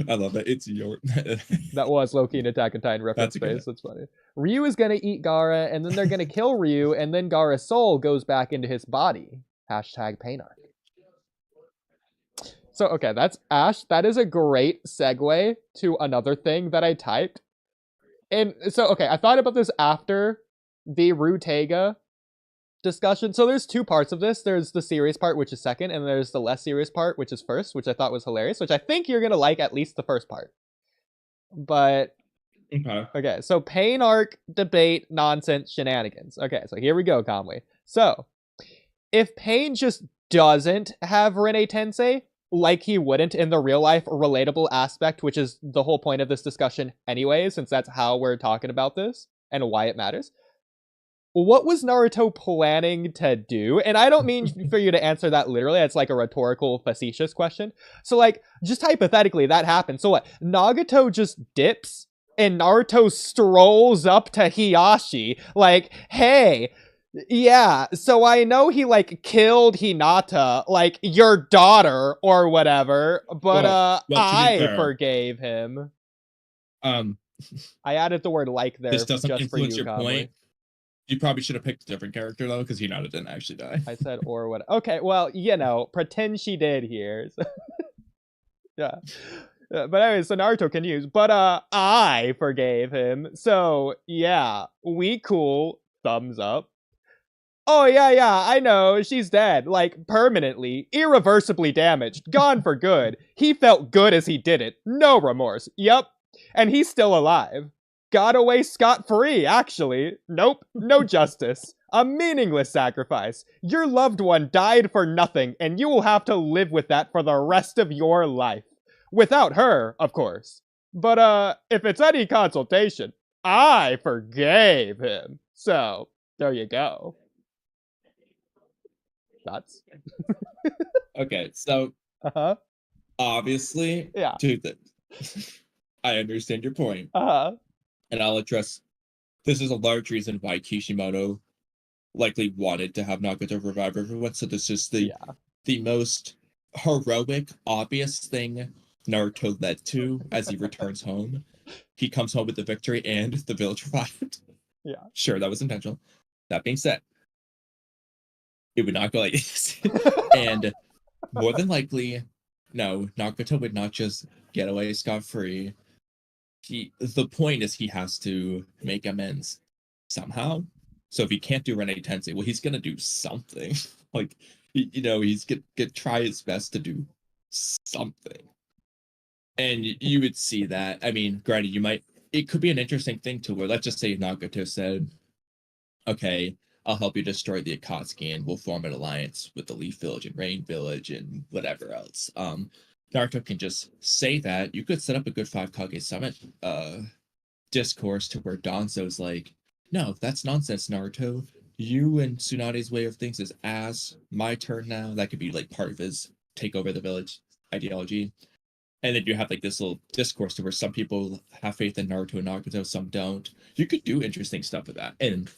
I love it. It's your. That was Loki and Attack on Titan reference space. That's funny. Ryu is gonna eat Gaara, and then they're gonna kill Ryu, and then Gaara's soul goes back into his body. Hashtag pain arc. So, okay, that's Ash. That is a great segue to another thing that I typed. And so, okay, I thought about this after the Rutega discussion. So there's two parts of this. There's the serious part, which is second, and there's the less serious part, which is first, which I thought was hilarious, which I think you're going to like at least the first part. But, okay, so pain arc, debate, nonsense, shenanigans. Okay, so here we go, Kamui. So, if Pain just doesn't have Rene Tensei, like he wouldn't in the real life relatable aspect, which is the whole point of this discussion anyway, since that's how we're talking about this and why it matters. What was Naruto planning to do? And I don't mean for you to answer that literally. It's like a rhetorical, facetious question. So, like, just hypothetically, that happened. So what? Nagato just dips and Naruto strolls up to Hiyashi like, hey, yeah, so I know he, like, killed Hinata, like, your daughter or whatever, but, I forgave him. I added the word like there this doesn't just influence for you, your point. You probably should have picked a different character, though, because Hinata didn't actually die. I said or what. Okay, well, you know, pretend she did here. So. Yeah. But anyway, so Naruto can use, but, I forgave him. So, yeah, we cool. Thumbs up. Oh, yeah, I know, she's dead, like, permanently, irreversibly damaged, gone for good. He felt good as he did it, no remorse, yep, and he's still alive. Got away scot-free, actually. Nope, no justice. A meaningless sacrifice. Your loved one died for nothing, and you will have to live with that for the rest of your life. Without her, of course. But, if it's any consultation, I forgave him. So, there you go. Thoughts? Okay, so obviously, yeah, two things. I understand your point, and I'll address. This is a large reason why Kishimoto likely wanted to have Nagato revive everyone. So this is the most heroic, obvious thing Naruto led to as he returns home. He comes home with the victory and the village revived. Yeah, sure, that was intentional. That being said, it would not go like this. And more than likely, no, Nagato would not just get away scot-free. The point is he has to make amends somehow. So if he can't do Rene Tensei, well, he's gonna do something. Like, he's gonna try his best to do something. And you would see that. I mean, granted, it could be an interesting thing to where, let's just say Nagato said, okay, I'll help you destroy the Akatsuki and we'll form an alliance with the Leaf Village and Rain Village and whatever else. Naruto can just say that. You could set up a good 5 Kage Summit discourse to where Danzo's like, no, that's nonsense, Naruto. You and Tsunade's way of things is ass. My turn now. That could be like part of his take over the village ideology. And then you have like this little discourse to where some people have faith in Naruto and Nagato, some don't. You could do interesting stuff with that. And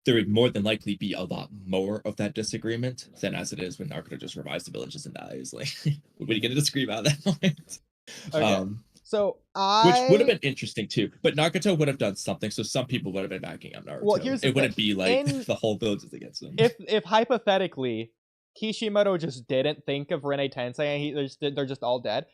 there would more than likely be a lot more of that disagreement than as it is when Naruto just revives the villages and dies. Like, what are you going to disagree about at that point? Okay. Which would have been interesting too, but Nagato would have done something, so some people would have been backing up Naruto. Well, it wouldn't be like the whole village is against him. If hypothetically Kishimoto just didn't think of Rene Tensei and they're just all dead,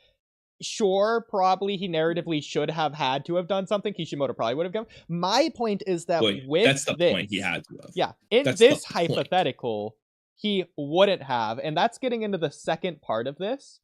sure, probably he narratively should have had to have done something. Kishimoto probably would have come. My point is that that's the point he had to have. Yeah, in this hypothetical, he wouldn't have, and that's getting into the second part of this.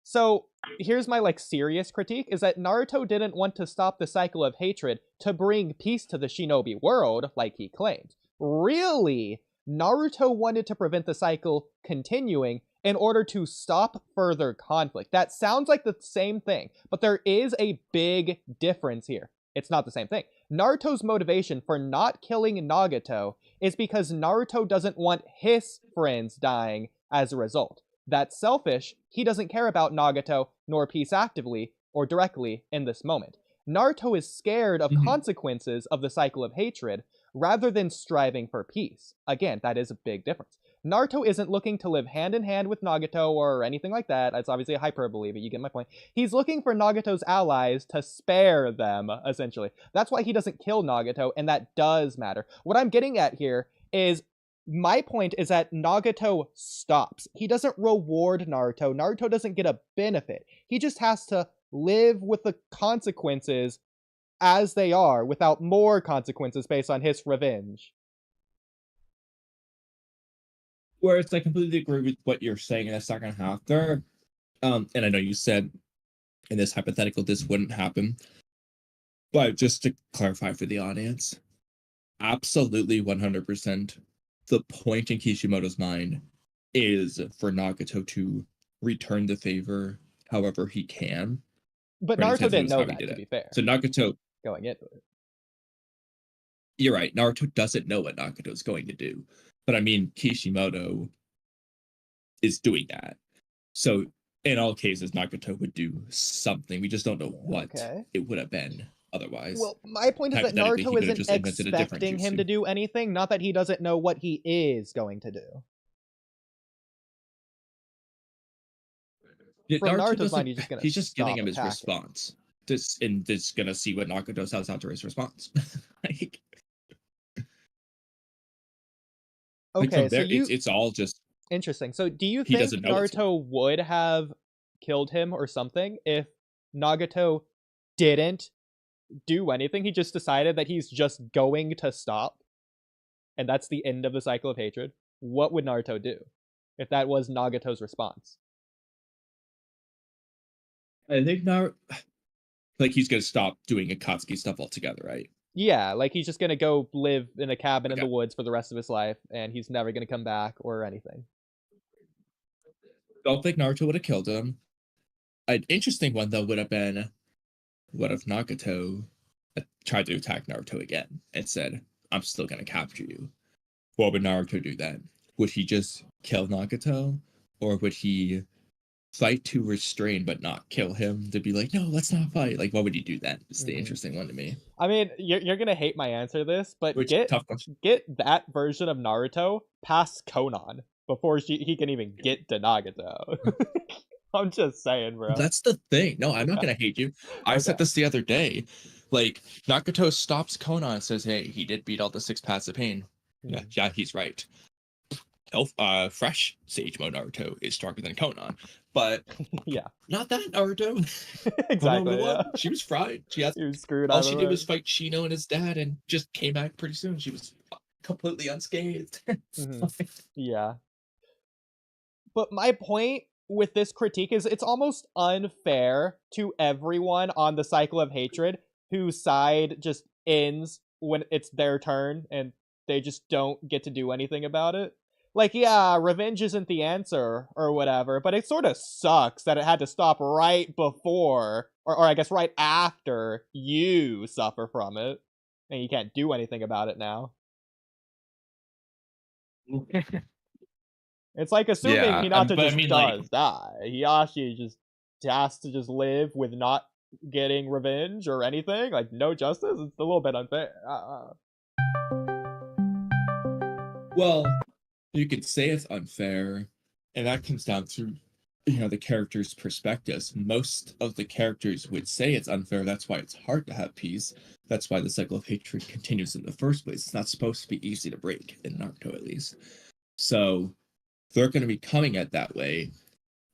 So here's my serious critique, is that Naruto didn't want to stop the cycle of hatred to bring peace to the shinobi world, like he claimed. Really, Naruto wanted to prevent the cycle continuing in order to stop further conflict. That sounds like the same thing, but there is a big difference here. It's not the same thing. Naruto's motivation for not killing Nagato is because Naruto doesn't want his friends dying as a result. That's selfish. He doesn't care about Nagato nor peace actively or directly in this moment. Naruto is scared of consequences of the cycle of hatred rather than striving for peace. Again, that is a big difference. Naruto isn't looking to live hand in hand with Nagato or anything like that. That's obviously a hyperbole, but you get my point. He's looking for Nagato's allies to spare them, essentially. That's why he doesn't kill Nagato, and that does matter. What I'm getting at here is my point is that Nagato stops. He doesn't reward Naruto. Naruto doesn't get a benefit. He just has to live with the consequences as they are without more consequences based on his revenge. Whereas I completely agree with what you're saying in the second half there. And I know you said in this hypothetical this wouldn't happen, but just to clarify for the audience, absolutely 100%. The point in Kishimoto's mind is for Nagato to return the favor however he can. But For Naruto instance, didn't know how he that, did to it. be fair, So Nagato, going into it. you're right. Naruto doesn't know what Nagato is going to do, but I mean Kishimoto is doing that. So in all cases, Nagato would do something. We just don't know what Okay. it would have been otherwise. Well, my point is that Hypothetically, he Naruto could have isn't just invented a different expecting him jutsu. to do anything, not that he doesn't know what he is going to do. From Naruto Naruto's mind, doesn't. he's just gonna He's just giving stop him his attacking. response. Just gonna see what Nagato says after his response. like, Okay, from so there, you it's all just interesting. So do you he think doesn't know what's going Naruto would have killed him or something if Nagato didn't do anything? He just decided that he's just going to stop, and that's the end of the cycle of hatred. What would Naruto do if that was Nagato's response? I think now, like he's gonna stop doing Akatsuki stuff altogether, right? Yeah, like he's just gonna go live in a cabin in Okay. the woods for the rest of his life, and he's never gonna come back or anything. Don't think Naruto would have killed him. An interesting one though would have been, what if Nagato tried to attack Naruto again and said, "I'm still gonna capture you"? What would Naruto do then? Would he just kill Nagato, or would he fight to restrain but not kill him to be like, no, let's not fight? Like, what would he do then? It's the interesting one to me. I mean, you're gonna hate my answer to this, but Which tough question. get that version of Naruto past Konan before he can even get to Nagato. I'm just saying, bro. That's the thing. No, I'm not gonna hate you. I said Okay. this the other day. Like, Nagato stops Konan and says, hey, he did beat all the six paths of pain. Yeah, he's right. Fresh Sage Mode Naruto is stronger than Konan, but Yeah, not that Naruto. exactly. Yeah, She was fried. he was screwed All out she of did it. was fight Shino and his dad, and just came back pretty soon. She was completely unscathed. Yeah. But my point with this critique is it's almost unfair to everyone on the cycle of hatred whose side just ends when it's their turn and they just don't get to do anything about it. Like, yeah, revenge isn't the answer or whatever, but it sort of sucks that it had to stop right before, or I guess right after you suffer from it, and you can't do anything about it now. It's like assuming Yeah, Hinata but I just mean, like, does die. Hiyashi just has to just live with not getting revenge or anything. Like, no justice? It's a little bit unfair. well, you could say it's unfair, and that comes down to, the characters' perspectives. Most of the characters would say it's unfair. That's why it's hard to have peace. That's why the cycle of hatred continues in the first place. It's not supposed to be easy to break, in Naruto at least. So they're going to be coming at that way.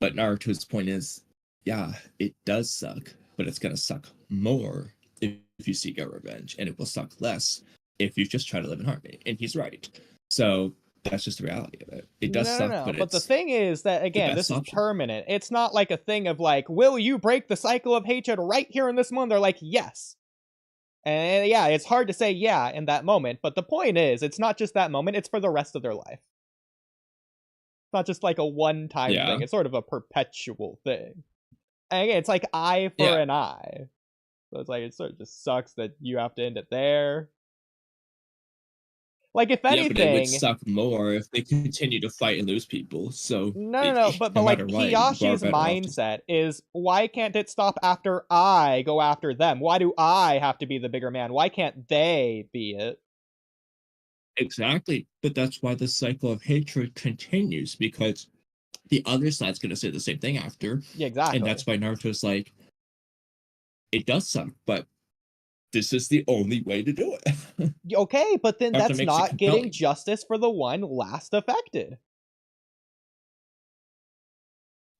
But Naruto's point is, yeah, it does suck, but it's going to suck more if you seek out revenge, and it will suck less if you just try to live in harmony. And he's right. So that's just the reality of it. It does suck, but But the it's thing is that, again, this is option. permanent. It's not like a thing of like, will you break the cycle of hatred right here in this moment? They're like, yes. And yeah, it's hard to say yeah in that moment, but the point is, it's not just that moment, it's for the rest of their life. It's not just like a one-time thing, it's sort of a perpetual thing. And again, it's like eye for an eye. So it's like, it sort of just sucks that you have to end it there. Like, if anything, but it would suck more if they continue to fight and lose people. So no, but like Hiyashi's mindset is, why can't it stop after I go after them? Why do I have to be the bigger man? Why can't they be it? Exactly. But that's why the cycle of hatred continues, because the other side's going to say the same thing after. Yeah, And exactly. that's why Naruto's like, it does suck, but this is the only way to do it. Okay, but then Naruto that's makes it not getting compelling. justice for the one last affected.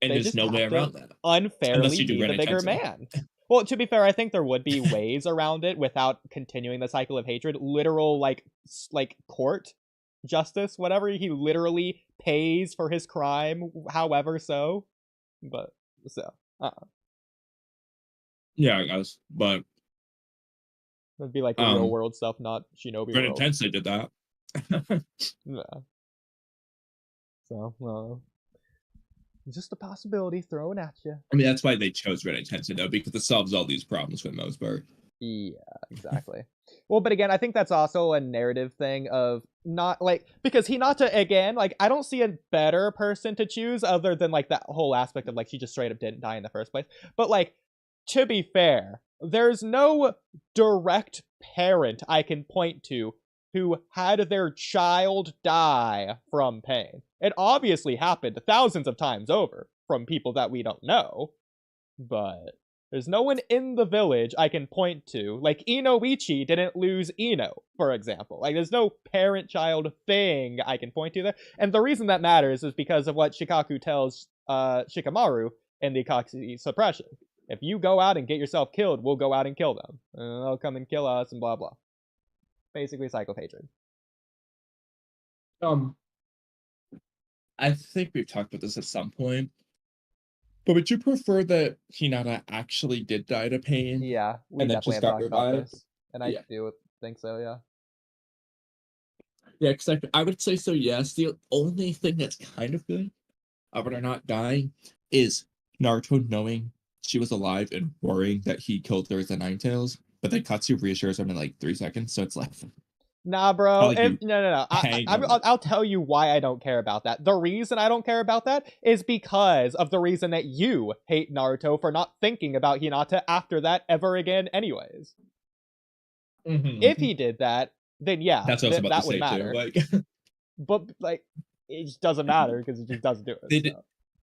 And They there's just no way have to around that. Unless unfairly you do be Ren the bigger Intensity. man. Well, to be fair, I think there would be ways around it without continuing the cycle of hatred. Literal, like court justice, whatever. He literally pays for his crime, however so. But so, Yeah, I guess. But it'd be like real um world stuff, not Shinobi Ren world. Intensity did that. Yeah. So, just a possibility thrown at you. I mean, that's why they chose Ren Intensity, though, because it solves all these problems for the most part. Yeah, exactly. Well, but again, I think that's also a narrative thing of not like because Hinata again, like I don't see a better person to choose other than like that whole aspect of like she just straight up didn't die in the first place. But like to be fair, there's no direct parent I can point to who had their child die from pain. It obviously happened thousands of times over from people that we don't know, but there's no one in the village I can point to. Like, Inoichi didn't lose Ino, for example. Like, there's no parent-child thing I can point to there. And the reason that matters is because of what Shikaku tells Shikamaru in the Akatsuki suppression. If you go out and get yourself killed, we'll go out and kill them. And they'll come and kill us and blah blah. Basically, cycle hatred. Um, I think we've talked about this at some point, but would you prefer that Hinata actually did die to pain Yeah, we and then definitely just have got talked about revived? this. And I Yeah. do think so, yeah. Yeah, because I would say so, yes. The only thing that's kind of good about her not dying is Naruto knowing she was alive and worrying that he killed her with the Nine Tails, but then Katsu reassures him in like 3 seconds, so it's like, Nah, bro. how did If you no. hang on that? I'll tell you why I don't care about that. The reason I don't care about that is because of the reason that you hate Naruto for not thinking about Hinata after that ever again, anyways. If Mm-hmm. he did that, then yeah, That's what I was about to that would say too. matter. Like, But like, it just doesn't matter because it just doesn't do it. they did, So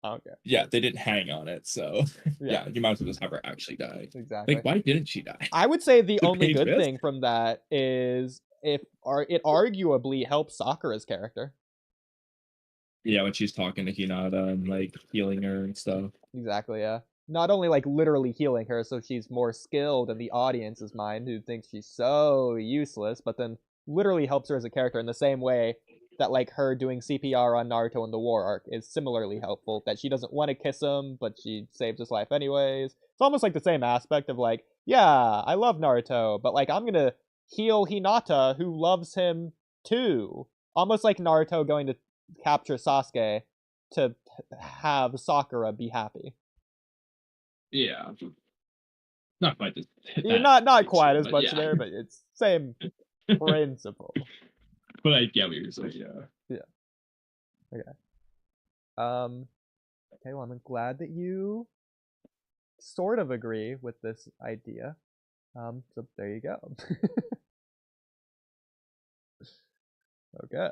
I don't care. yeah, they didn't hang on it, so Yeah, yeah, you might as well just have her actually die. exactly. Like, why didn't she die? I would say the The only pain good missed? thing from that is if it arguably helps Sakura's character. Yeah, when she's talking to Hinata and like healing her and stuff. Exactly, yeah. Not only like literally healing her so she's more skilled in the audience's mind who thinks she's so useless, but then literally helps her as a character in the same way that like her doing CPR on Naruto in the war arc is similarly helpful. That she doesn't want to kiss him, but she saves his life anyways. It's almost like the same aspect of like, yeah, I love Naruto, but like I'm gonna heal Hinata who loves him too. Almost like Naruto going to capture Sasuke to have Sakura be happy. Yeah, not quite You're that not quite extreme, as but much yeah. there, but it's same principle. But I get what you're saying. Yeah. Yeah. Okay. Okay. Well, I'm glad that you sort of agree with this idea. So there you go. Okay.